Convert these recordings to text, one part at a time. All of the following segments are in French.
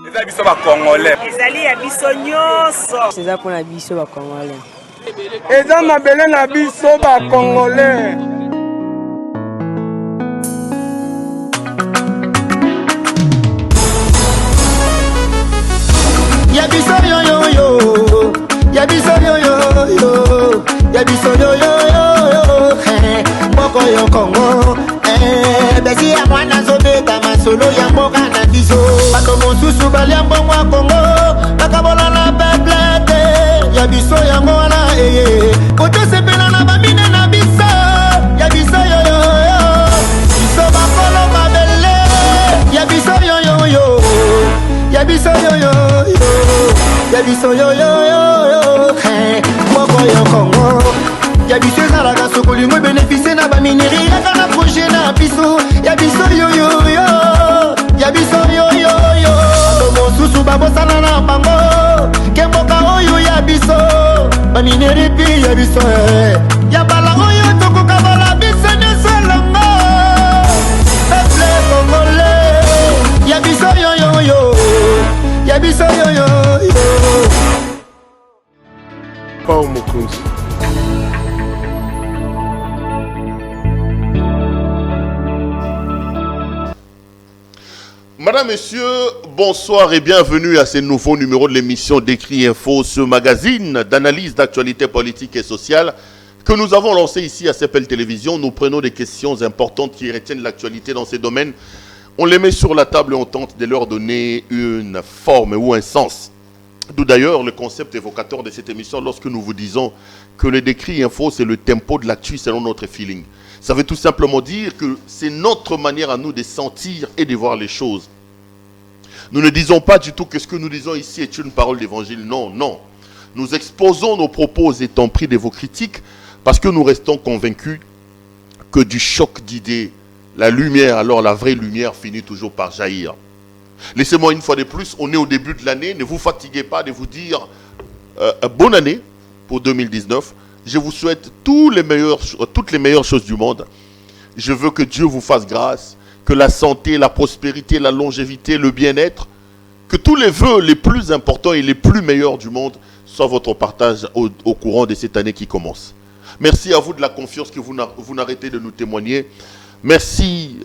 eza biso ba Congolais. Ezali ya biso nyonso. C'est pour la biso ba Congolais. Eza mabele na biso ba Congolais. Ya biso yo yo yo. Ya biso yo yo yo. Ya biso yo yo yo. Mboko yo Congo. Besi ya mwana zobeta masolo ya mboka na biso. Bato mosusu balia mbongo ya Congo. Bakabola na peplete. Ya biso ya ngwana kote sepela na bamine na biso. Ya biso yo yo yo. Biso bakolo babele. Ya biso yo yo yo. Ya biso yo yo yo. Ya biso yo yo yo. Mboko yo Congo. Ya biso ezalaka sokolingo bénéficie na bamineri yaka na projet na biso. Ya biso yo yo yo. Ya biso yo yo yo. Ando mosusu babosana na bango. Kemboka oyo ya biso. Bamineri pi ya biso. Ya bala oyo tokoka bala biso nyonso longo. Peuple congolais. Ya biso yo yo yo. Ya biso yo yo yo. Pao Mokonzi. Madame, Messieurs, bonsoir et bienvenue à ce nouveau numéro de l'émission d'Écrit Info, ce magazine d'analyse d'actualité politique et sociale que nous avons lancé ici à CPL Télévision. Nous prenons des questions importantes qui retiennent l'actualité dans ces domaines. On les met sur la table et on tente de leur donner une forme ou un sens. D'où d'ailleurs le concept évocateur de cette émission lorsque nous vous disons que le Décrit Info, c'est le tempo de l'actu selon notre feeling. Ça veut tout simplement dire que c'est notre manière à nous de sentir et de voir les choses. Nous ne disons pas du tout que ce que nous disons ici est une parole d'évangile. Non, non. Nous exposons nos propos étant pris de vos critiques parce que nous restons convaincus que du choc d'idées, la lumière, alors la vraie lumière finit toujours par jaillir. Laissez-moi une fois de plus, on est au début de l'année, ne vous fatiguez pas de vous dire bonne année pour 2019. Je vous souhaite toutes les meilleures choses du monde. Je veux que Dieu vous fasse grâce, que la santé, la prospérité, la longévité, le bien-être, que tous les vœux les plus importants et les plus meilleurs du monde soient votre partage au courant de cette année qui commence. Merci à vous de la confiance que vous n'arrêtez de nous témoigner. Merci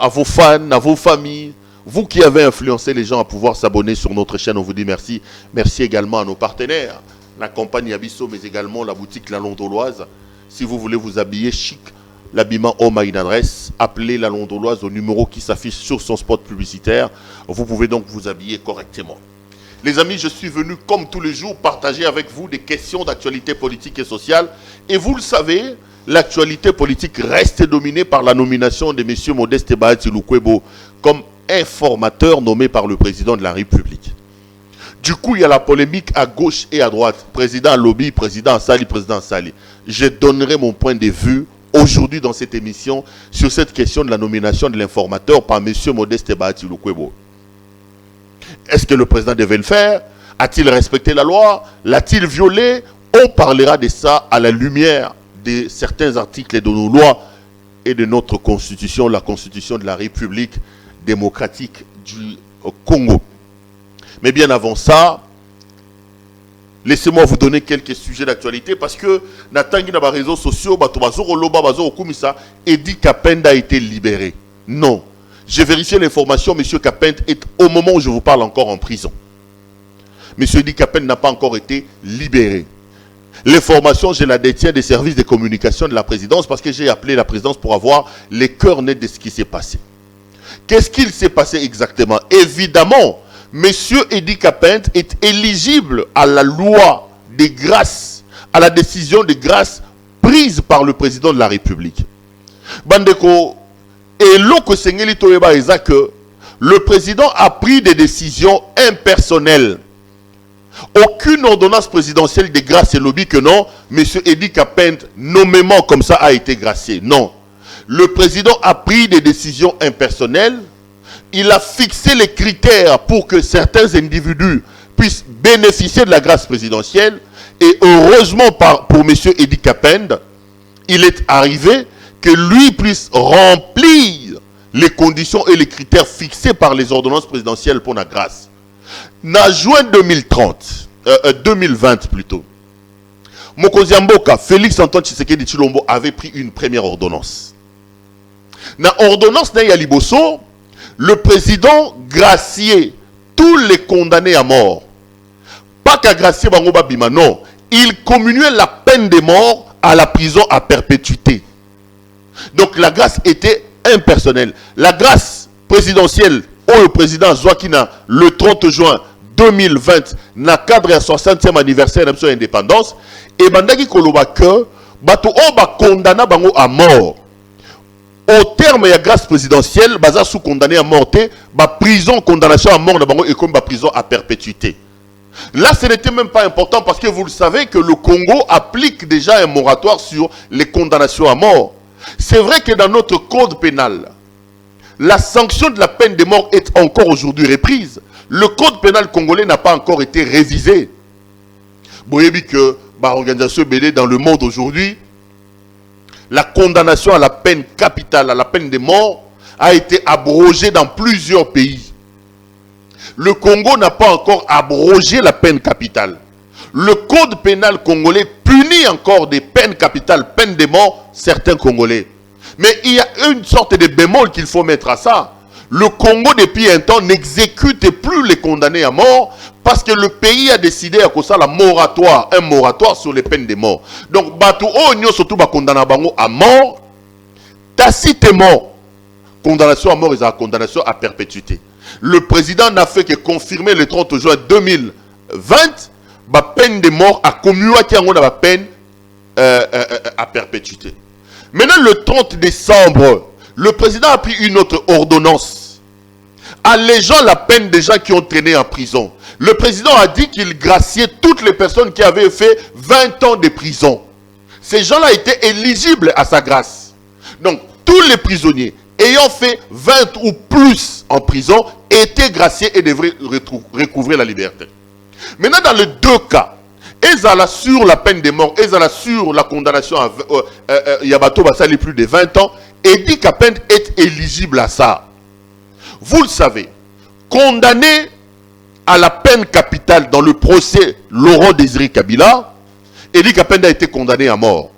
à vos fans, à vos familles, vous qui avez influencé les gens à pouvoir s'abonner sur notre chaîne, on vous dit merci. Merci également à nos partenaires, la compagnie Abisso, mais également la boutique La Londoloise. Si vous voulez vous habiller chic, l'habillement homme a une adresse. Appelez La Londoloise au numéro qui s'affiche sur son spot publicitaire. Vous pouvez donc vous habiller correctement. Les amis, je suis venu comme tous les jours partager avec vous des questions d'actualité politique et sociale. Et vous le savez, l'actualité politique reste dominée par la nomination de M. Modeste Bahati Lukwebo comme informateur nommé par le président de la République. Du coup, il y a la polémique à gauche et à droite. Président Lobby, président Sali, président Sali. Je donnerai mon point de vue aujourd'hui dans cette émission sur cette question de la nomination de l'informateur par M. Modeste Bahati Lukwebo. Est-ce que le président devait le faire? A-t-il respecté la loi? L'a-t-il violé? On parlera de ça à la lumière de certains articles de nos lois et de notre constitution, la constitution de la République démocratique du Congo. Mais bien avant ça, laissez-moi vous donner quelques sujets d'actualité parce que Natangi na ba réseaux sociaux, Edi Kapenda a été libéré. Non. J'ai vérifié l'information, M. Kapenda est au moment où je vous parle encore en prison. M. Edi Kapenda n'a pas encore été libéré. L'information, je la détiens des services de communication de la présidence parce que j'ai appelé la présidence pour avoir les cœurs nets de ce qui s'est passé. Qu'est-ce qu'il s'est passé exactement? Évidemment, M. Edi Kapenda est éligible à la loi des grâces, à la décision de grâce prise par le président de la République. Bandeko, et l'autre Sengeli Toyeba est que le président a pris des décisions impersonnelles. Aucune ordonnance présidentielle de grâce et lobby que non, M. Edi Kapenda, nommément comme ça, a été gracié. Non. Le président a pris des décisions impersonnelles. Il a fixé les critères pour que certains individus puissent bénéficier de la grâce présidentielle. Et heureusement pour M. Edi Kapenda, il est arrivé que lui puisse remplir les conditions et les critères fixés par les ordonnances présidentielles pour la grâce. En juin 2020 plutôt, Mokonzi Mboka, Félix Antoine Tshisekedi Tshilombo avait pris une première ordonnance. Dans l'ordonnance de Yaliboso, le président graciait tous les condamnés à mort. Pas qu'à gracier Bango Babima, non. Il commuait la peine de mort à la prison à perpétuité. Donc la grâce était impersonnelle. La grâce présidentielle, où le président Zouakina, le 30 juin 2020, dans le cadre de 60e anniversaire de l'indépendance, et bandaki koloba que bato oba condamna bango à mort. Au terme de la grâce présidentielle, baza sous condamné à mort, ba prison condamnation à mort bango et comme ba prison à perpétuité. Là, ce n'était même pas important parce que vous le savez que le Congo applique déjà un moratoire sur les condamnations à mort. C'est vrai que dans notre code pénal, la sanction de la peine de mort est encore aujourd'hui reprise. Le code pénal congolais n'a pas encore été révisé. Vous voyez que l'organisation BD dans le monde aujourd'hui, la condamnation à la peine capitale, à la peine de mort, a été abrogée dans plusieurs pays. Le Congo n'a pas encore abrogé la peine capitale. Le code pénal congolais punit encore des peines capitales, peines de mort, certains Congolais. Mais il y a une sorte de bémol qu'il faut mettre à ça. Le Congo, depuis un temps, n'exécute plus les condamnés à mort parce que le pays a décidé à cause de un moratoire sur les peines de mort. Donc, Batou Onyo, surtout, condamné à mort, tacitement, condamnation à mort et condamnation à perpétuité. Le président n'a fait que confirmer le 30 juin 2020 la peine de mort à commuer qui a la peine à perpétuité. Maintenant, le 30 décembre, le président a pris une autre ordonnance, allégeant la peine des gens qui ont traîné en prison. Le président a dit qu'il graciait toutes les personnes qui avaient fait 20 ans de prison. Ces gens-là étaient éligibles à sa grâce. Donc, tous les prisonniers ayant fait 20 ou plus en prison étaient graciés et devraient recouvrer la liberté. Maintenant, dans les deux cas, ils sur la peine de mort, ils sur la condamnation à Yabato Bassali plus de 20 ans, Edi Kapend est éligible à ça. Vous le savez, condamné à la peine capitale dans le procès Laurent Désiré Kabila, Edi Kapend a été condamné à mort.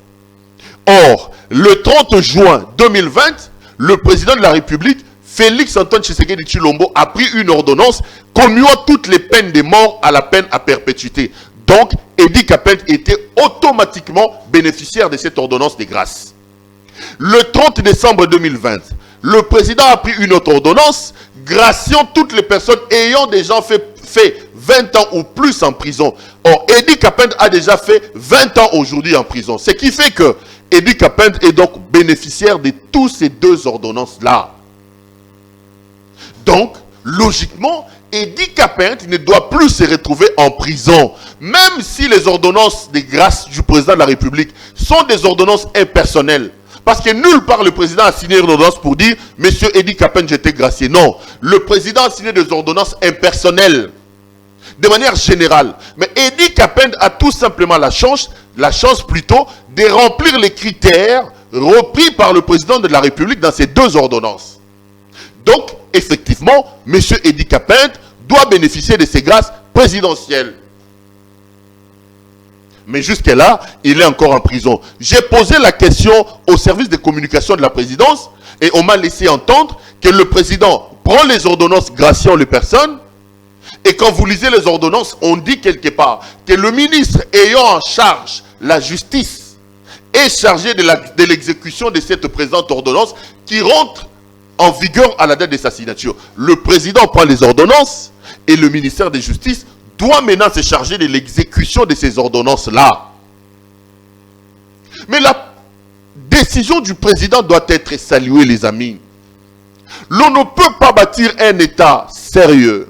Or, le 30 juin 2020, le président de la République, Félix Antoine Tshisekedi Tshilombo, a pris une ordonnance commuant toutes les peines de mort à la peine à perpétuité. Donc, Edi Kapend était automatiquement bénéficiaire de cette ordonnance de grâce. Le 30 décembre 2020, le président a pris une autre ordonnance graciant toutes les personnes ayant déjà fait 20 ans ou plus en prison. Or, Edi Kapend a déjà fait 20 ans aujourd'hui en prison. Ce qui fait que Edi Kapend est donc bénéficiaire de tous ces deux ordonnances-là. Donc, logiquement, Edi Kapend ne doit plus se retrouver en prison. Même si les ordonnances de grâce du président de la République sont des ordonnances impersonnelles. Parce que nulle part le président a signé une ordonnance pour dire « Monsieur Edi Kapend, j'étais gracié ». Non, le président a signé des ordonnances impersonnelles. De manière générale. Mais Edi Kapend a tout simplement la chance plutôt de remplir les critères repris par le président de la République dans ces deux ordonnances. Donc, effectivement, M. Edi Kapend doit bénéficier de ces grâces présidentielles. Mais jusque-là, il est encore en prison. J'ai posé la question au service de communication de la présidence et on m'a laissé entendre que le président prend les ordonnances graciant les personnes. Et quand vous lisez les ordonnances, on dit quelque part que le ministre ayant en charge la justice est chargé de l'exécution de cette présente ordonnance qui rentre en vigueur à la date de sa signature. Le président prend les ordonnances et le ministère de la Justice doit maintenant se charger de l'exécution de ces ordonnances-là. Mais la décision du président doit être saluée, les amis. L'on ne peut pas bâtir un État sérieux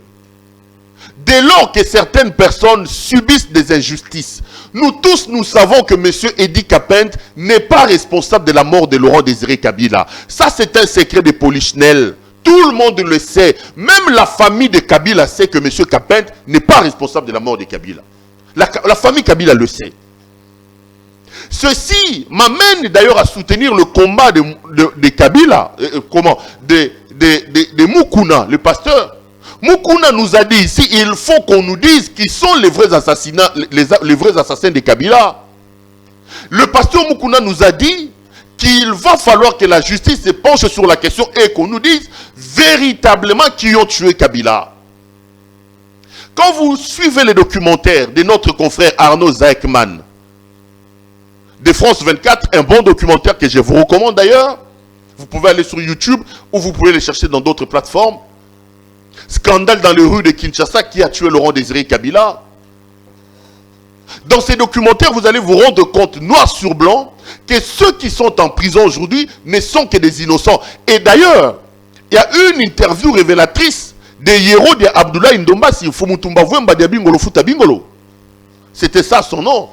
dès lors que certaines personnes subissent des injustices. Nous tous, nous savons que M. Edi Kapend n'est pas responsable de la mort de Laurent Désiré Kabila. Ça, c'est un secret de Polichinelle. Tout le monde le sait. Même la famille de Kabila sait que M. Kapend n'est pas responsable de la mort de Kabila. La famille Kabila le sait. Ceci m'amène d'ailleurs à soutenir le combat de Kabila, de Mukuna, le pasteur. Mukuna nous a dit ici, il faut qu'on nous dise qui sont les vrais assassinats, les vrais assassins de Kabila. Le pasteur Mukuna nous a dit qu'il va falloir que la justice se penche sur la question et qu'on nous dise véritablement qui ont tué Kabila. Quand vous suivez les documentaires de notre confrère Arnaud Zaekman, de France 24, un bon documentaire que je vous recommande d'ailleurs, vous pouvez aller sur YouTube ou vous pouvez les chercher dans d'autres plateformes. Scandale dans les rues de Kinshasa qui a tué Laurent Désiré Kabila. Dans ces documentaires, vous allez vous rendre compte, noir sur blanc, que ceux qui sont en prison aujourd'hui ne sont que des innocents. Et d'ailleurs, il y a une interview révélatrice de Yerodia Abdoulaye Ndombasi, Fumutumba Vwemba Diabingolo Futa Bingolo. C'était ça son nom.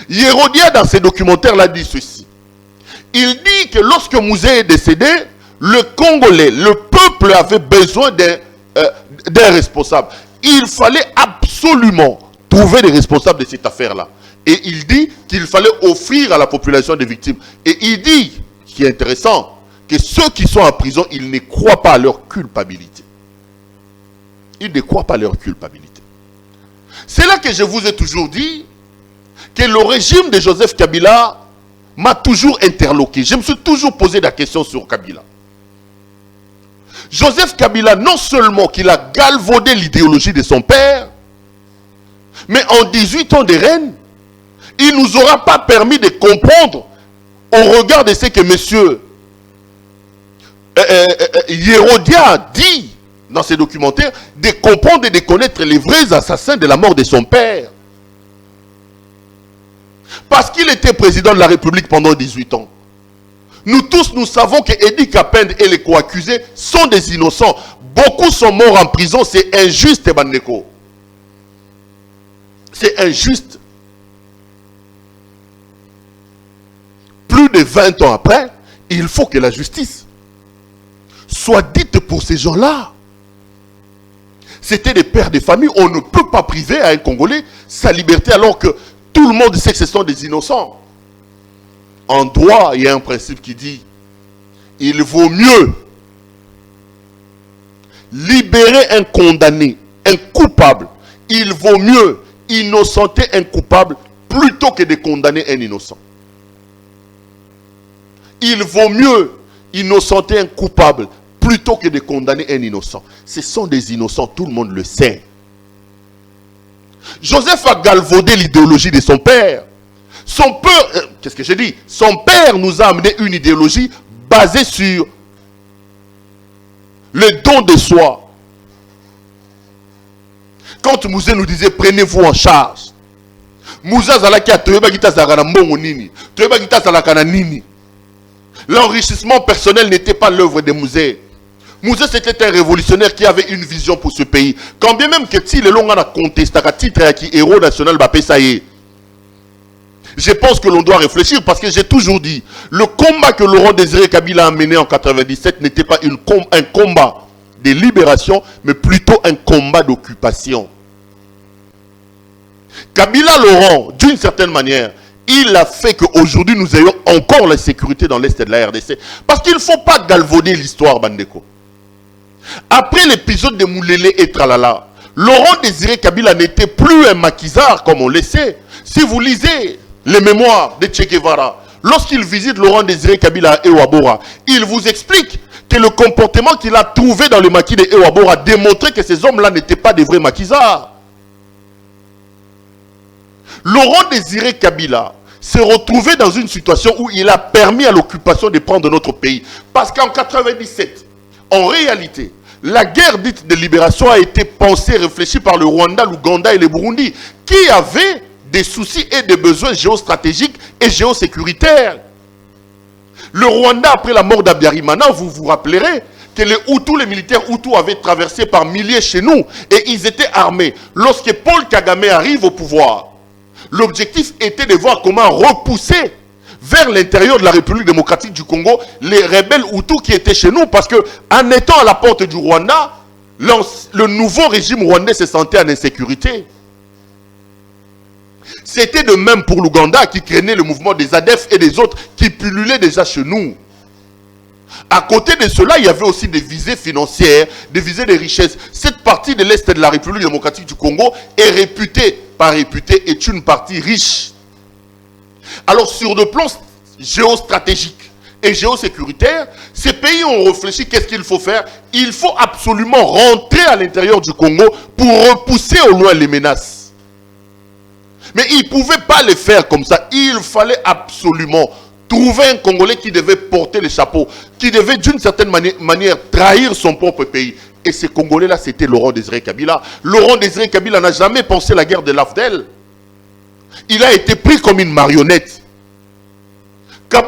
Yerodia, dans ces documentaires-là, dit ceci. Il dit que lorsque Mouzé est décédé, le Congolais, le peuple avait besoin d'un responsable. Il fallait absolument trouver des responsables de cette affaire-là. Et il dit qu'il fallait offrir à la population des victimes. Et il dit, ce qui est intéressant, que ceux qui sont en prison, ils ne croient pas à leur culpabilité. Ils ne croient pas à leur culpabilité. C'est là que je vous ai toujours dit que le régime de Joseph Kabila m'a toujours interloqué. Je me suis toujours posé la question sur Kabila. Joseph Kabila, non seulement qu'il a galvaudé l'idéologie de son père, mais en 18 ans de règne, il ne nous aura pas permis de comprendre, au regard de ce que M. Yerodia dit dans ses documentaires, de comprendre et de connaître les vrais assassins de la mort de son père. Parce qu'il était président de la République pendant 18 ans. Nous tous, nous savons que Edi Kapende et les co-accusés sont des innocents. Beaucoup sont morts en prison. C'est injuste, Bandeko. C'est injuste. Plus de 20 ans après, il faut que la justice soit dite pour ces gens-là. C'était des pères de famille. On ne peut pas priver à un Congolais sa liberté alors que tout le monde sait que ce sont des innocents. En droit, il y a un principe qui dit il vaut mieux libérer un condamné, un coupable. Il vaut mieux innocenter un coupable plutôt que de condamner un innocent. Il vaut mieux innocenter un coupable plutôt que de condamner un innocent. Ce sont des innocents, tout le monde le sait. Joseph a galvaudé l'idéologie de son père. Son père, qu'est-ce que j'ai dit? Son père nous a amené une idéologie basée sur le don de soi. Quand Mouzé nous disait prenez-vous en charge, Mouza Zalaki a Toyeba Gita Zagana Mbongo Nini, Toyeba Gita Zalakana Nini. L'enrichissement personnel n'était pas l'œuvre de Mouzé. Mouzé c'était un révolutionnaire qui avait une vision pour ce pays. Quand bien même que si le long a contesté à titre qui héros national Bapé Saïe. Je pense que l'on doit réfléchir parce que j'ai toujours dit, le combat que Laurent Désiré Kabila a mené en 97 n'était pas un combat de libération, mais plutôt un combat d'occupation. Kabila Laurent, d'une certaine manière, il a fait qu'aujourd'hui nous ayons encore la sécurité dans l'Est de la RDC. Parce qu'il ne faut pas galvauder l'histoire, Bandeko. Après l'épisode de Moulele et Tralala, Laurent Désiré Kabila n'était plus un maquisard comme on le sait. Si vous lisez les mémoires de Che Guevara, lorsqu'il visite Laurent Désiré Kabila à Ewabora, il vous explique que le comportement qu'il a trouvé dans le maquis de Ewabora démontrait que ces hommes-là n'étaient pas des vrais maquisards. Laurent Désiré Kabila s'est retrouvé dans une situation où il a permis à l'occupation de prendre notre pays. Parce qu'en 97, en réalité, la guerre dite de libération a été pensée, réfléchie par le Rwanda, l'Ouganda et le Burundi, qui avaient des soucis et des besoins géostratégiques et géosécuritaires. Le Rwanda, après la mort d'Abiyarimana, vous vous rappellerez que les Hutus, les militaires Hutus avaient traversé par milliers chez nous et ils étaient armés. Lorsque Paul Kagame arrive au pouvoir, l'objectif était de voir comment repousser vers l'intérieur de la République démocratique du Congo les rebelles Hutus qui étaient chez nous, parce que en étant à la porte du Rwanda, le nouveau régime rwandais se sentait en insécurité. C'était de même pour l'Ouganda qui craignait le mouvement des ADF et des autres qui pullulaient déjà chez nous. À côté de cela, il y avait aussi des visées financières, des visées de richesses. Cette partie de l'Est de la République démocratique du Congo est réputée, pas réputée, est une partie riche. Alors sur le plan géostratégique et géosécuritaire, ces pays ont réfléchi qu'est-ce qu'il faut faire. Il faut absolument rentrer à l'intérieur du Congo pour repousser au loin les menaces. Mais ils ne pouvaient pas le faire comme ça. Il fallait absolument trouver un Congolais qui devait porter le chapeau, qui devait d'une certaine manière trahir son propre pays. Et ce Congolais-là, c'était Laurent Désiré Kabila. Laurent Désiré Kabila n'a jamais pensé la guerre de l'AFDEL. Il a été pris comme une marionnette. Moi,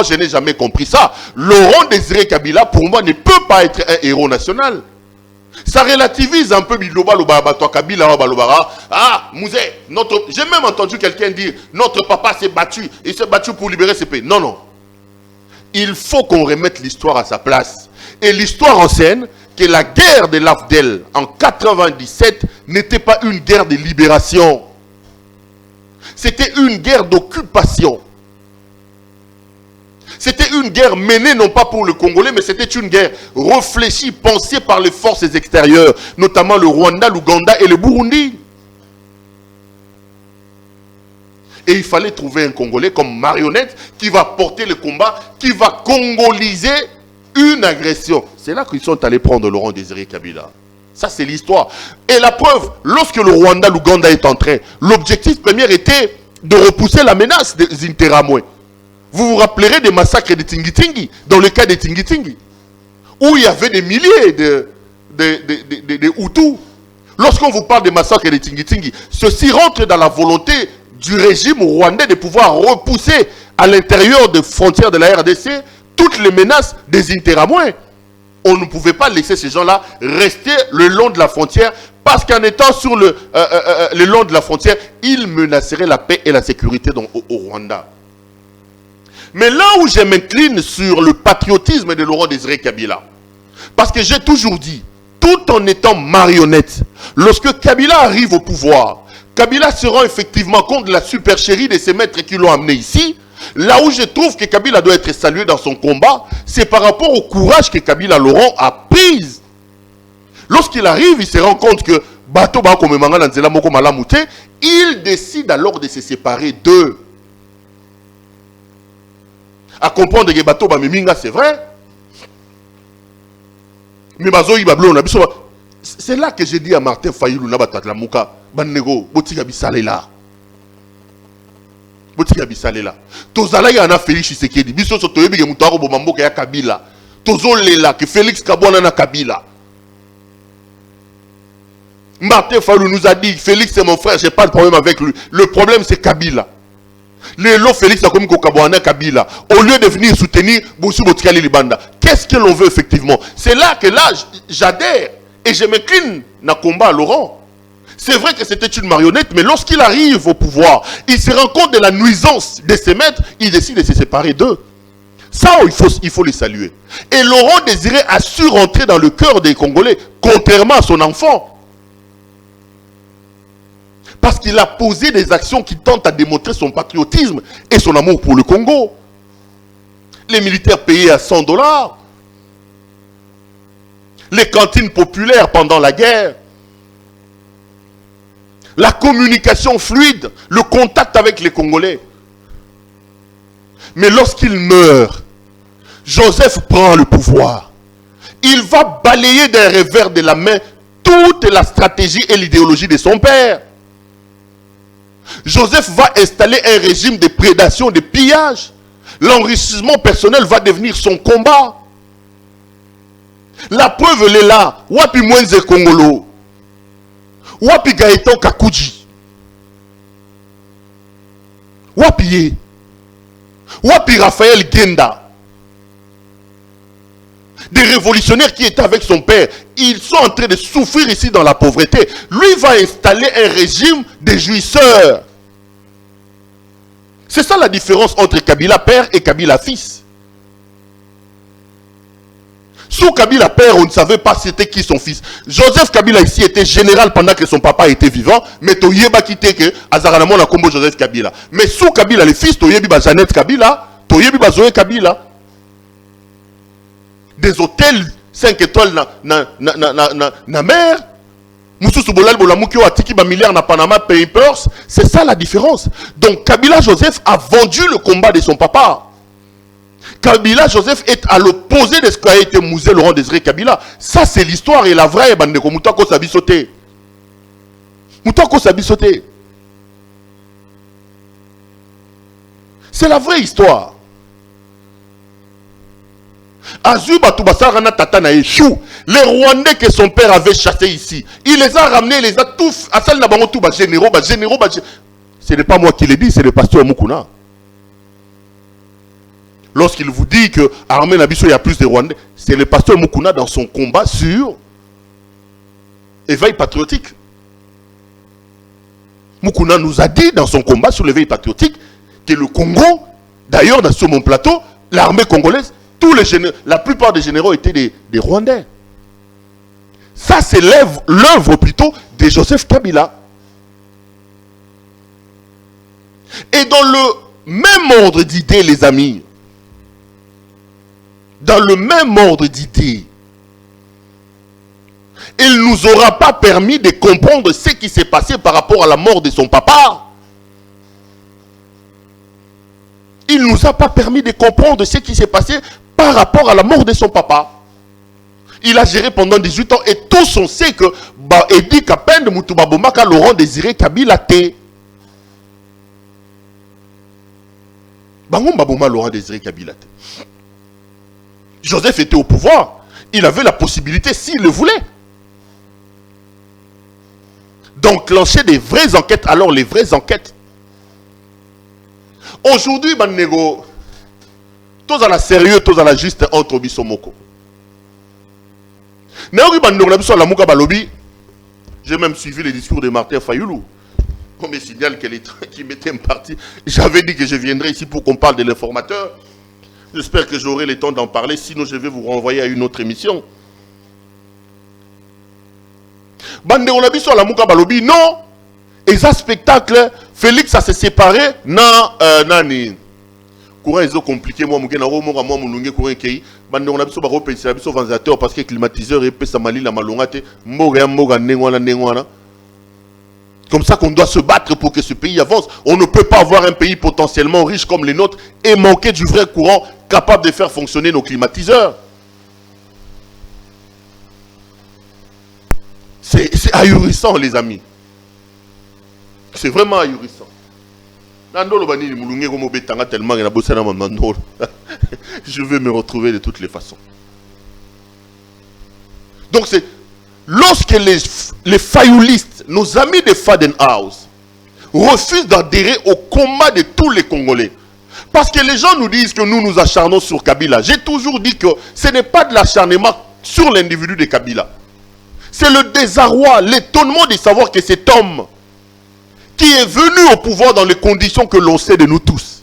je n'ai jamais compris ça. Laurent Désiré Kabila, pour moi, ne peut pas être un héros national. Ça relativise un peu Kabila. Ah, Mouzé, j'ai même entendu quelqu'un dire notre papa s'est battu, il s'est battu pour libérer ce pays. Non, non. Il faut qu'on remette l'histoire à sa place. Et l'histoire enseigne que la guerre de l'AFDEL en 97 n'était pas une guerre de libération. C'était une guerre d'occupation. C'était une guerre menée non pas pour le Congolais, mais c'était une guerre réfléchie, pensée par les forces extérieures, notamment le Rwanda, l'Ouganda et le Burundi. Et il fallait trouver un Congolais comme marionnette qui va porter le combat, qui va congoliser une agression. C'est là qu'ils sont allés prendre Laurent Désiré Kabila. Ça, c'est l'histoire. Et la preuve, lorsque le Rwanda, l'Ouganda est entré, l'objectif premier était de repousser la menace des Interamwe. Vous vous rappellerez des massacres de Tingi-Tingi, dans le cas de Tingi-Tingi, où il y avait des milliers de Hutus. Lorsqu'on vous parle des massacres de Tingi-Tingi, ceci rentre dans la volonté du régime rwandais de pouvoir repousser à l'intérieur des frontières de la RDC toutes les menaces des Interamwe. On ne pouvait pas laisser ces gens-là rester le long de la frontière parce qu'en étant sur le long de la frontière, ils menaceraient la paix et la sécurité au Rwanda. Mais là où je m'incline sur le patriotisme de Laurent Désiré Kabila, parce que j'ai toujours dit, tout en étant marionnette, lorsque Kabila arrive au pouvoir, Kabila se rend effectivement compte de la supercherie de ses maîtres qui l'ont amené ici. Là où je trouve que Kabila doit être salué dans son combat, c'est par rapport au courage que Kabila Laurent a pris. Lorsqu'il arrive, il se rend compte que il décide alors de se séparer d'eux. À comprendre que Bato Bamiminga, c'est vrai. Mais c'est là que j'ai dit à Martin Fayulu Nabatlamuka, Banego, Botika Bisalela. Botika Bisalela. Tozala yana Félix Tshisekedi, biso sotoyebi ke mutaro bomamboka ya Kabila. Tozolela que Félix Kabwana na Kabila. Martin Fayulu nous a dit, Félix c'est mon frère, j'ai pas de problème avec lui. Le problème c'est Kabila. Les lots Félix a commis Kabila. Au lieu de venir soutenir Boussou Botikali Libanda. Qu'est-ce que l'on veut effectivement? C'est là que là, j'adhère. Et je m'incline dans le combat à Laurent. C'est vrai que c'était une marionnette, mais lorsqu'il arrive au pouvoir, il se rend compte de la nuisance de ses maîtres, il décide de se séparer d'eux. Ça, il faut les saluer. Et Laurent Désiré a su rentrer dans le cœur des Congolais, contrairement à son enfant. Parce qu'il a posé des actions qui tentent à démontrer son patriotisme et son amour pour le Congo. Les militaires payés à $100. Les cantines populaires pendant la guerre. La communication fluide, le contact avec les Congolais. Mais lorsqu'il meurt, Joseph prend le pouvoir. Il va balayer d'un revers de la main toute la stratégie et l'idéologie de son père. Joseph va installer un régime de prédation, de pillage. L'enrichissement personnel va devenir son combat. La preuve, elle est là. Wapi Mwenze Kongolo. Wapi Gaëtan Kakuji. Wapi Raphaël Genda. Des révolutionnaires qui étaient avec son père, ils sont en train de souffrir ici dans la pauvreté. Lui va installer un régime de jouisseurs. C'est ça la différence entre Kabila père et Kabila fils. Sous Kabila père, on ne savait pas c'était qui son fils. Joseph Kabila ici était général pendant que son papa était vivant, mais Toyeba quitté que Azaranamon a combo Joseph Kabila. Mais sous Kabila, les fils, Toyebi Jeannette Kabila, Toyebi Zoé Kabila. Des hôtels 5 étoiles na mer. Moussou Bolal Bolamukio Atiki Bamiliard na Panama Papers. C'est ça la différence. Donc Kabila Joseph a vendu le combat de son papa. Kabila Joseph est à l'opposé de ce qu'a été Mouzé Laurent Désiré Kabila. Ça c'est l'histoire et la vraie. Bandeko Moutako Sabi sauté. Moutako Sabi sauté. C'est la vraie histoire. Azuba Toubasarana Tatana Echou. Les Rwandais que son père avait chassés ici, il les a ramenés, il les a tous. Assal Nabango Touba généraux. Ce n'est pas moi qui l'ai dit, c'est le pasteur Mukuna. Lorsqu'il vous dit que Armée Nabiso, il y a plus de Rwandais, c'est le pasteur Mukuna dans son combat sur éveil patriotique. Mukuna nous a dit dans son combat sur l'éveil patriotique que le Congo, d'ailleurs sur mon plateau, l'armée congolaise, la plupart des généraux étaient des Rwandais. Ça, c'est l'œuvre plutôt de Joseph Kabila. Et dans le même ordre d'idées, les amis, dans le même ordre d'idées, il ne nous aura pas permis de comprendre ce qui s'est passé par rapport à la mort de son papa. Il ne nous a pas permis de comprendre ce qui s'est passé par rapport à la mort de son papa. Il a géré pendant 18 ans et tous on sait que Edi Kapende Moutouba Bomaka Laurent Désiré Kabila Té. Bango Baboma Laurent Désiré Kabila Té. Joseph était au pouvoir. Il avait la possibilité, s'il le voulait, d'enclencher des vraies enquêtes. Alors les vraies enquêtes. Aujourd'hui, Banego, tous à la sérieux, tous à la juste entre Bisomoko. J'ai même suivi les discours de Martin Fayoulou. On me signale qu'il m'était parti. J'avais dit que je viendrais ici pour qu'on parle de l'informateur. J'espère que j'aurai le temps d'en parler, sinon je vais vous renvoyer à une autre émission. Non, et ça spectacle, Félix a se séparé, nani. Courant est compliqué, moi, parce que climatiseur et Pessamali la malongate, comme ça qu'on doit se battre pour que ce pays avance. On ne peut pas avoir un pays potentiellement riche comme les nôtres et manquer du vrai courant capable de faire fonctionner nos climatiseurs. C'est ahurissant, les amis. C'est vraiment ahurissant. Je vais me retrouver de toutes les façons. Donc c'est lorsque les fayoulistes, nos amis de Fadenhouse, refusent d'adhérer au combat de tous les Congolais. Parce que les gens nous disent que nous nous acharnons sur Kabila. J'ai toujours dit que ce n'est pas de l'acharnement sur l'individu de Kabila. C'est le désarroi, l'étonnement de savoir que cet homme qui est venu au pouvoir dans les conditions que l'on sait de nous tous,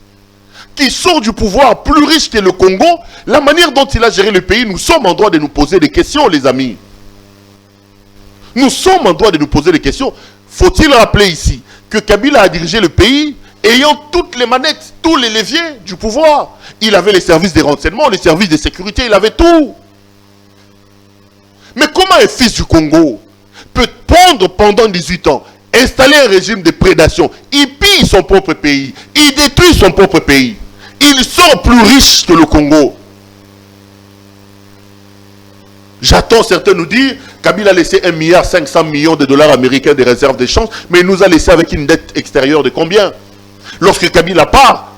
qui sort du pouvoir plus riche que le Congo, la manière dont il a géré le pays, nous sommes en droit de nous poser des questions, les amis. Nous sommes en droit de nous poser des questions. Faut-il rappeler ici que Kabila a dirigé le pays ayant toutes les manettes, tous les leviers du pouvoir. Il avait les services de renseignement, les services de sécurité, il avait tout. Mais comment un fils du Congo peut prendre pendant 18 ans, installer un régime de prédation, il pille son propre pays, il détruit son propre pays, il sort plus riche que le Congo. J'attends certains nous dire Kabila a laissé 1,5 milliard de dollars américains de réserves d'échange, mais il nous a laissé avec une dette extérieure de combien? Lorsque Kabila part,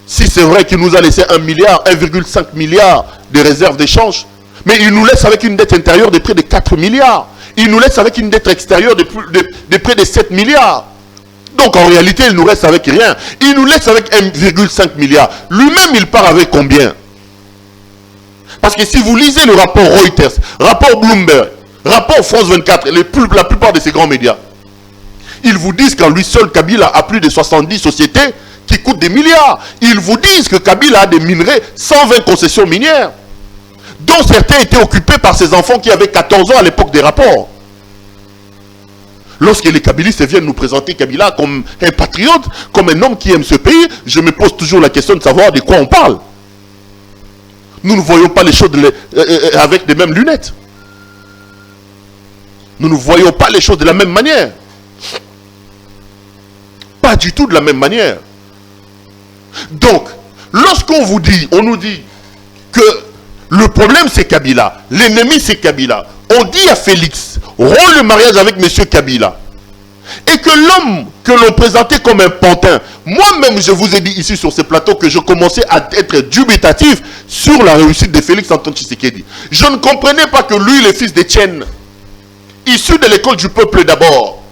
si c'est vrai qu'il nous a laissé 1,5 milliard de réserves d'échange, mais il nous laisse avec une dette intérieure de près de 4 milliards. Il nous laisse avec une dette extérieure de près de 7 milliards. Donc en réalité, il nous reste avec rien. Il nous laisse avec 1,5 milliard. Lui-même, il part avec combien? Parce que si vous lisez le rapport Reuters, rapport Bloomberg, rapport France 24, la plupart de ces grands médias, ils vous disent qu'en lui seul, Kabila a plus de 70 sociétés qui coûtent des milliards. Ils vous disent que Kabila a des minerais, 120 concessions minières. dont certains étaient occupés par ces enfants qui avaient 14 ans à l'époque des rapports. Lorsque les kabylistes viennent nous présenter Kabila comme un patriote, comme un homme qui aime ce pays, je me pose toujours la question de savoir de quoi on parle. Nous ne voyons pas les choses avec les mêmes lunettes. Nous ne voyons pas les choses de la même manière. Pas du tout de la même manière. Donc, lorsqu'on vous dit, on nous dit que le problème c'est Kabila, l'ennemi c'est Kabila, on dit à Félix, romps le mariage avec M. Kabila. Et que l'homme que l'on présentait comme un pantin, moi-même je vous ai dit ici sur ce plateau que je commençais à être dubitatif sur la réussite de Félix Antoine Tshisekedi. Je ne comprenais pas que lui, le fils d'Étienne, issu de l'école du peuple d'abord,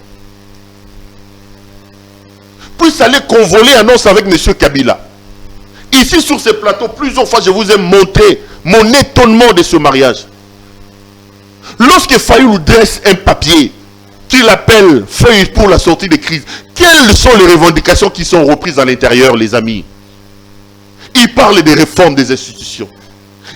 puisse aller convoler annonce avec M. Kabila. Ici sur ce plateau, plusieurs fois je vous ai montré mon étonnement de ce mariage. Lorsque Fayoulou dresse un papier qu'il appelle feuille pour la sortie de crise, quelles sont les revendications qui sont reprises à l'intérieur, les amis? Il parle des réformes des institutions.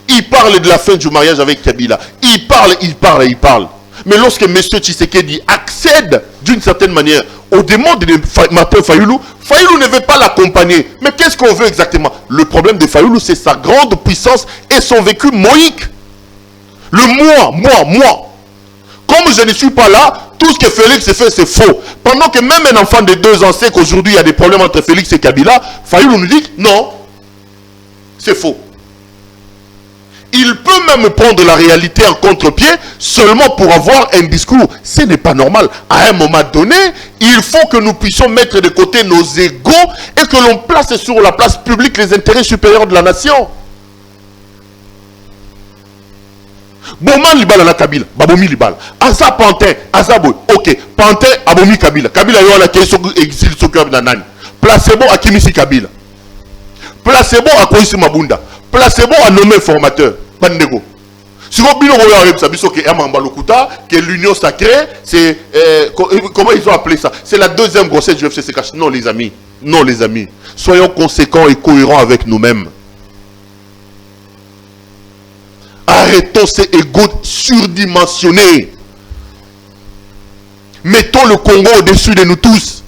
Il parle de la fin du mariage avec Kabila. Il parle. Mais lorsque M. Tshisekedi accède d'une certaine manière aux demandes de Martin Fayoulou, Fayoulou ne veut pas l'accompagner. Mais qu'est-ce qu'on veut exactement? Le problème de Fayoulou, c'est sa grande puissance et son vécu moïque. Le moi. Comme je ne suis pas là, tout ce que Félix fait, c'est faux. Pendant que même un enfant de 2 ans sait qu'aujourd'hui, il y a des problèmes entre Félix et Kabila, Fayoulou nous dit non, c'est faux. Il peut même prendre la réalité en contre-pied seulement pour avoir un discours. Ce n'est pas normal. À un moment donné, il faut que nous puissions mettre de côté nos égos et que l'on place sur la place publique les intérêts supérieurs de la nation. Boma libala na Kabila, babomi libala. Asa Pantin, asa boy. Ok, Pantin abomi Kabila. Kabila yo la question exil sokyo na nani. Placebo a Kimisi Kabila. Placebo a Koisi Mabunda. Placebo a nommé formateur. Bandego. Si vous avez que l'union sacrée, c'est comment ils ont appelé ça? C'est la deuxième grossesse du FCCK. Non les amis, non les amis. Soyons conséquents et cohérents avec nous-mêmes. Arrêtons ces égos surdimensionnés. Mettons le Congo au-dessus de nous tous.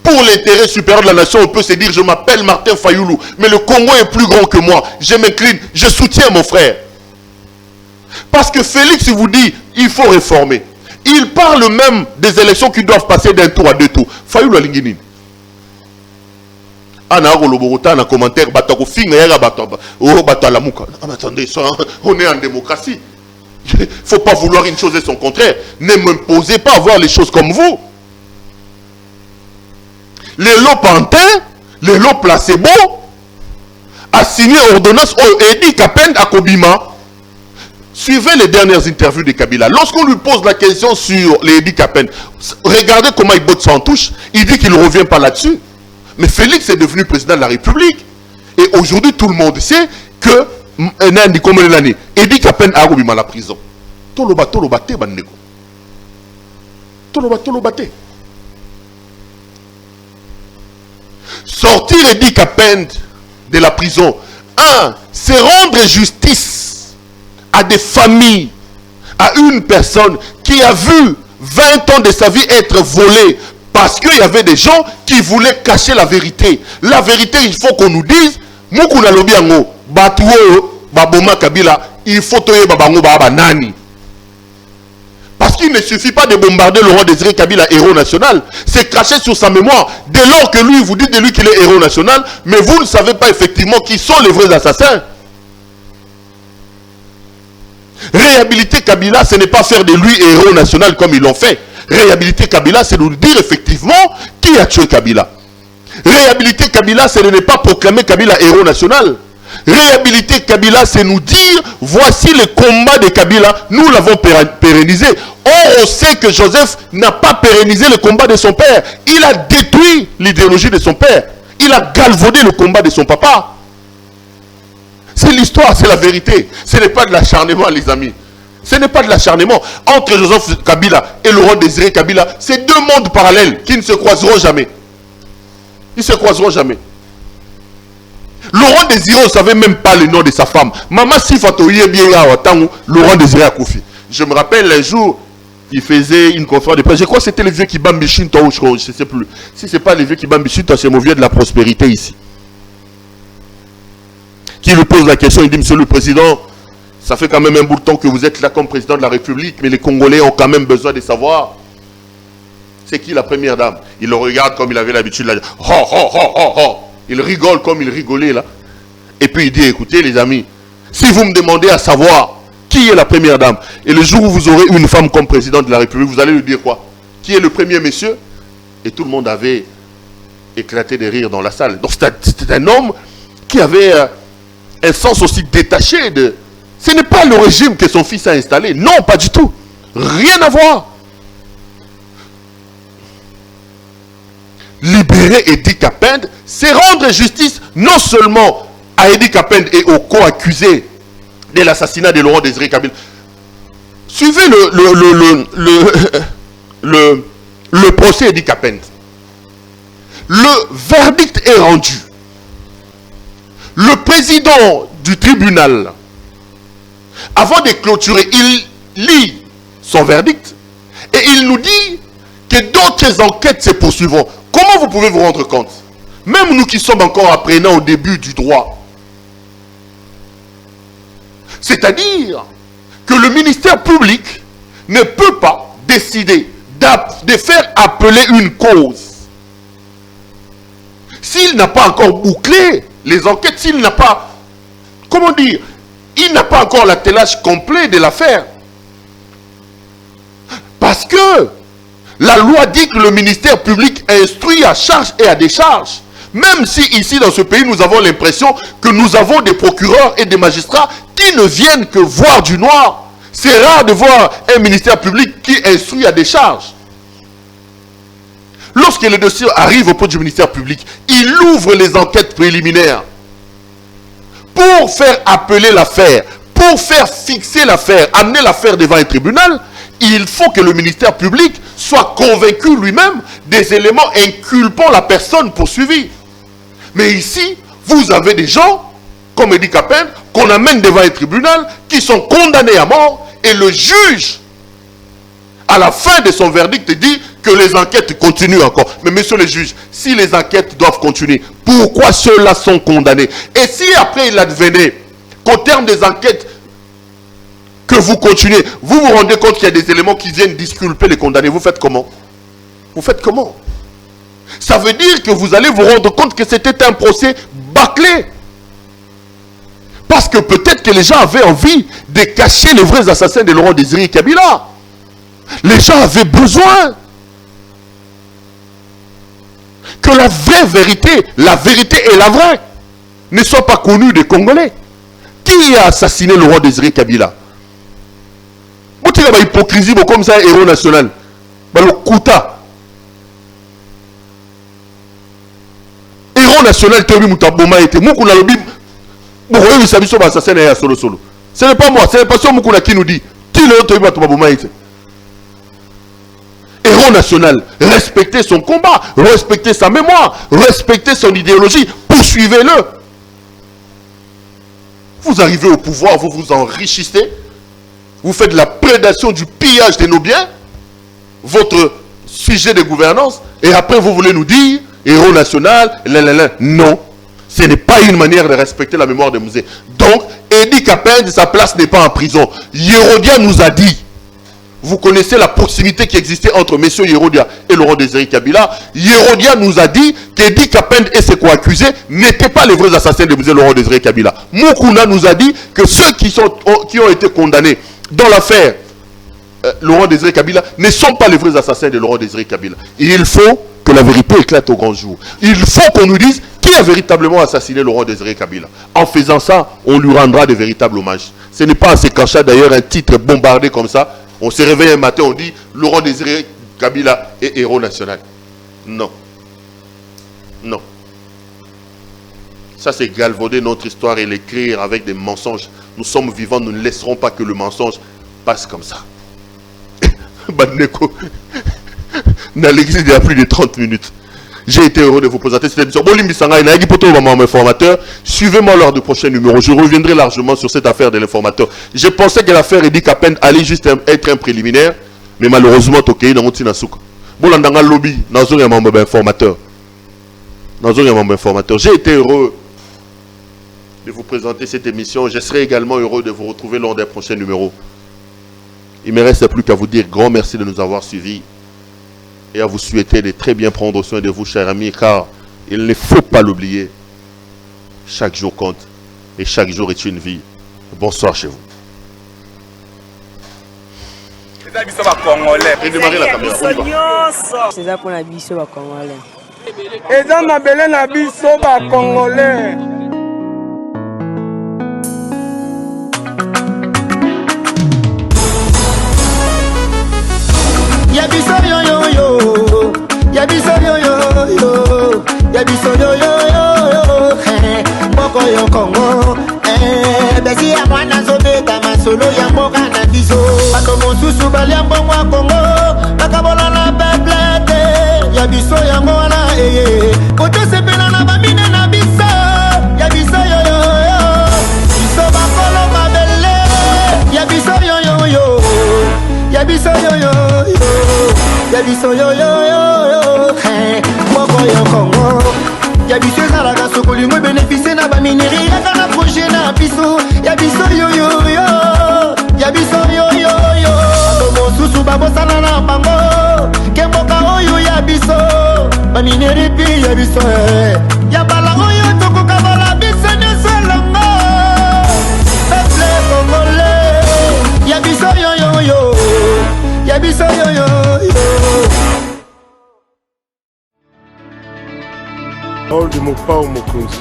Pour l'intérêt supérieur de la nation, on peut se dire, je m'appelle Martin Fayoulou, mais le Congo est plus grand que moi. Je m'incline, je soutiens mon frère. Parce que Félix vous dit, il faut réformer. Il parle même des élections qui doivent passer d'un tour à 2 tours. Fayoulou Alingini. Commentaire, attendez, on est en démocratie. Il ne faut pas vouloir une chose et son contraire. Ne m'imposez pas à voir les choses comme vous. Les lots Pantin, les lots Placebo a signé ordonnance au Edi Kapen à Kobima. Suivez les dernières interviews de Kabila. Lorsqu'on lui pose la question sur les Edi Kapen, regardez comment il botte sans touche. Il dit qu'il ne revient pas là-dessus. Mais Félix est devenu président de la République. Et aujourd'hui, tout le monde sait que Edi Kapen a Kobima la prison. Toloba te bandeko. Toloba te. Sortir Edi Kapen de la prison, c'est rendre justice à des familles, à une personne qui a vu 20 ans de sa vie être volée parce qu'il y avait des gens qui voulaient cacher la vérité. La vérité, il faut qu'on nous dise, Mukuna Lobiango, Batuo, Baboma Kabila, il faut toyer Babango Baba Nani. Parce qu'il ne suffit pas de bombarder Laurent Désiré Kabila, héros national. C'est cracher sur sa mémoire. Dès lors que lui, vous dites de lui qu'il est héros national, mais vous ne savez pas effectivement qui sont les vrais assassins. Réhabiliter Kabila, ce n'est pas faire de lui héros national comme ils l'ont fait. Réhabiliter Kabila, c'est nous dire effectivement qui a tué Kabila. Réhabiliter Kabila, c'est ne pas proclamer Kabila héros national. Réhabiliter Kabila, c'est nous dire, voici le combat de Kabila, nous l'avons pérennisé. Or, on sait que Joseph n'a pas pérennisé le combat de son père. Il a détruit l'idéologie de son père. Il a galvaudé le combat de son papa. C'est l'histoire, c'est la vérité. Ce n'est pas de l'acharnement, les amis. Ce n'est pas de l'acharnement. Entre Joseph Kabila et Laurent Désiré Kabila, c'est 2 mondes parallèles qui ne se croiseront jamais. Ils ne se croiseront jamais. Laurent Désiré, on ne savait même pas le nom de sa femme. Maman Sifatoye bien Laurent Désiré a Koufi. Je me rappelle un jour, il faisait une conférence de presse. Je crois que c'était les vieux qui bambichent, je ne sais plus. Si ce n'est pas les vieux qui bambichent, c'est mon vieux de la prospérité ici. Qui lui pose la question, il dit, Monsieur le Président, ça fait quand même un bout de temps que vous êtes là comme président de la République, mais les Congolais ont quand même besoin de savoir. C'est qui la première dame? Il le regarde comme il avait l'habitude de la dire. Ho, ho, ho, ho, ho. Il rigole comme il rigolait là. Et puis il dit, écoutez les amis, si vous me demandez à savoir qui est la première dame, et le jour où vous aurez une femme comme présidente de la République, vous allez lui dire quoi? Qui est le premier monsieur? Et tout le monde avait éclaté de rire dans la salle. Donc c'était un homme qui avait un sens aussi détaché de... Ce n'est pas le régime que son fils a installé. Non, pas du tout. Rien à voir. Libérer Edi Kapende, c'est rendre justice non seulement à Edi Kapende et aux co-accusés de l'assassinat de Laurent Désiré Kabila. Suivez le procès Edi Kapende. Le verdict est rendu. Le président du tribunal, avant de clôturer, il lit son verdict et il nous dit que d'autres enquêtes se poursuivront. Comment vous pouvez vous rendre compte? Même nous qui sommes encore apprenants au début du droit. C'est-à-dire que le ministère public ne peut pas décider de faire appeler une cause. S'il n'a pas encore bouclé les enquêtes, s'il n'a pas, comment dire, il n'a pas encore l'attelage complet de l'affaire. Parce que la loi dit que le ministère public instruit à charge et à décharge. Même si ici dans ce pays nous avons l'impression que nous avons des procureurs et des magistrats qui ne viennent que voir du noir. C'est rare de voir un ministère public qui instruit à décharge. Lorsque le dossier arrive au point du ministère public, il ouvre les enquêtes préliminaires pour faire appeler l'affaire, pour faire fixer l'affaire, amener l'affaire devant un tribunal. Il faut que le ministère public soit convaincu lui-même des éléments inculpant la personne poursuivie. Mais ici, vous avez des gens, comme Edi Kapende, qu'on amène devant un tribunal, qui sont condamnés à mort, et le juge, à la fin de son verdict, dit que les enquêtes continuent encore. Mais monsieur le juge, si les enquêtes doivent continuer, pourquoi ceux-là sont condamnés? Et si après il advenait qu'au terme des enquêtes, que vous continuez, vous vous rendez compte qu'il y a des éléments qui viennent disculper les condamnés, vous faites comment? Vous faites comment? Ça veut dire que vous allez vous rendre compte que c'était un procès bâclé. Parce que peut-être que les gens avaient envie de cacher les vrais assassins de Laurent Désiré Kabila. Les gens avaient besoin que la vraie vérité, la vérité et la vraie, ne soient pas connues des Congolais. Qui a assassiné Laurent Désiré Kabila? Vous avez une hypocrisie comme ça, héros national. Le Kouta. Héros national, Tobi Moutaboma était. Moukouna Lobi. Ce n'est pas moi, ce n'est pas ça Moukouna qui nous dit. Héros national, respectez son combat, respectez sa mémoire, respectez son idéologie, poursuivez-le. Vous arrivez au pouvoir, vous vous enrichissez, vous faites de la prédation, du pillage de nos biens, votre sujet de gouvernance, et après vous voulez nous dire, héros national, non. Ce n'est pas une manière de respecter la mémoire des musées. Donc, Edi Kapende, sa place n'est pas en prison. Yerodia nous a dit, vous connaissez la proximité qui existait entre M. Yerodia et Laurent Désiré Kabila. Yerodia nous a dit qu'Edi Kapende et ses co-accusés n'étaient pas les vrais assassins de M. Laurent Désiré Kabila. Moukouna nous a dit que ceux qui ont été condamnés dans l'affaire Laurent Désiré Kabila ne sont pas les vrais assassins de Laurent Désiré Kabila. Et il faut que la vérité éclate au grand jour. Il faut qu'on nous dise qui a véritablement assassiné Laurent Désiré Kabila. En faisant ça, on lui rendra de véritables hommages. Ce n'est pas en se cachant d'ailleurs un titre bombardé comme ça. On se réveille un matin, on dit Laurent Désiré Kabila est héros national. Non. Non. Ça, c'est galvauder notre histoire et l'écrire avec des mensonges. Nous sommes vivants, nous ne laisserons pas que le mensonge passe comme ça. Badneko, dans l'église, il y a plus de 30 minutes. J'ai été heureux de vous présenter cette émission. Informateur. Suivez-moi lors du prochain numéro. Je reviendrai largement sur cette affaire de l'informateur. Je pensais que l'affaire Edi Kapen allait juste être un préliminaire, mais malheureusement, Tokei n'a pas souka. Bolandanga lobby, n'azou ya membre informateur. J'ai été heureux de vous présenter cette émission. Je serai également heureux de vous retrouver lors des prochains numéros. Il ne me reste plus qu'à vous dire grand merci de nous avoir suivis et à vous souhaiter de très bien prendre soin de vous, chers amis, car il ne faut pas l'oublier. Chaque jour compte et chaque jour est une vie. Bonsoir chez vous. Et démarrez la caméra. C'est ça qu'on a biso ba Congolais. eza mabele na biso bakongolais. Yabiso yo yo yo, yabiso yo yo yo, yabiso yo yo yo, mboko yo Congo, besi ya mwana zobeta masolo ya mboka na biso. Bato mosusu balia mbongo ya Congo, bakabola na peplete, yabiso yango wana koto sepela na bamine na biso, yabiso yo yo yo, biso bakolo mabele, yabiso yo yo yo, yabiso yo yo yo, yabiso yo yo yo, mboko yo Congo. Yabiso ezalaka sokoli ngo bénéficie na bamineri yaka na projet na biso. Yabiso yo yo yo, yabiso yo yo yo, mosusu babosana na bango ke mboka oyo ya biso bamineri pi ya biso yabala oyo tokoka bala biso neselongo peuple congolais. Yabiso yo yo yo, yabiso yo yo yo. Paul de Mopao Mokonzi.